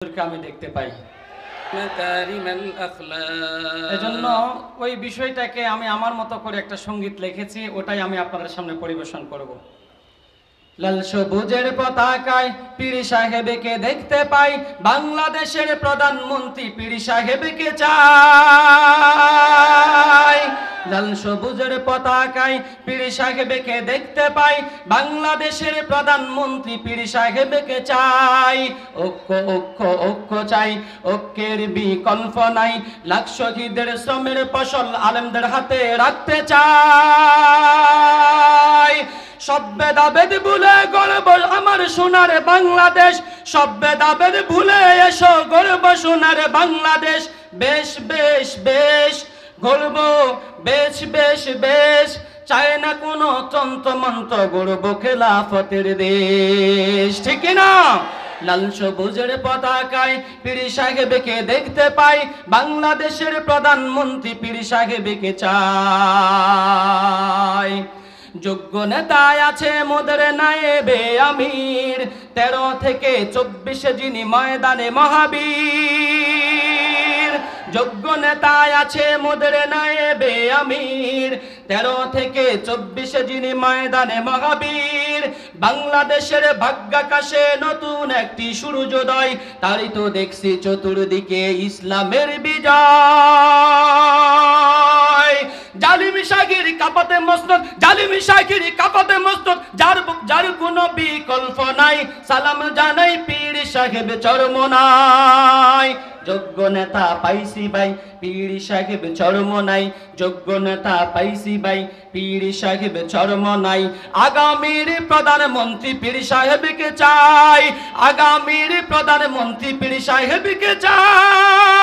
আমি দেখতে পাই। এজন্য ওই বিষয়টাকে আমি আমার মতো করে একটা সঙ্গীত লিখেছি, ওটাই আমি আপনাদের সামনে পরিবেশন করব। লাল সবুজের পতাকায় পীর সাহেবকে দেখতে পাই, বাংলাদেশের প্রধানমন্ত্রী পীর সাহেবকে চাই। লাল সবুজের পতাকায় পীর সাহেবকে দেখতে পাই, বাংলাদেশের প্রধানমন্ত্রী পীর সাহেবকে চাই। ঐক্য ঐক্য ঐক্য চাই, ঐক্যের বিকল্প নাই, লাখ শহীদের শ্রমের ফসল আলেমদের হাতে রাখতে চাই। সব ভেদাভেদ ভুলে গর্ব আমার সোনার বাংলাদেশ, সব ভেদাভেদ ভুলে এসো গর্ব সোনার বাংলাদেশ। বেশ বেশ বেশ গর্ব, বেশ বেশ বেশ, চায় না কোনো তন্ত্রমন্ত্র, গর্ব খেলাফতের দেশ, ঠিক না? লাল সবুজের পতাকায় পীর সাহেবকে দেখতে পাই, বাংলাদেশের প্রধানমন্ত্রী পীর সাহেবকে চাই। যোগ্য নেতায় আছে মোদের নায়েবে আমির, 13 থেকে 24 যিনি ময়দানে মহাবীর। যোগ্য নেতায় আছে মোদের নায়েবে আমির, 13 থেকে 24 যিনি ময়দানে মহাবীর। বাংলাদেশের ভাগ্যাকাশে নতুন একটি সূর্যোদয়, তারই তো দেখছি চতুর্দিকে ইসলামের বিজয়। জালিমি শাকির কাপাতে মস্তক, জালিমি শাকির কাপাতে মস্তক, যার কোনো বিকল্প নাই, সালাম জানাই পীর সাহেব চরমনাই। যোগ্য নেতা পাইছি ভাই, পীর সাহেব চরমনাই। যোগ্য নেতা পাইছি ভাই, পীর সাহেব চরমনাই। আগামীর প্রধানমন্ত্রী পীর সাহেবকে চাই, আগামীর প্রধানমন্ত্রী পীর সাহেবকে চাই।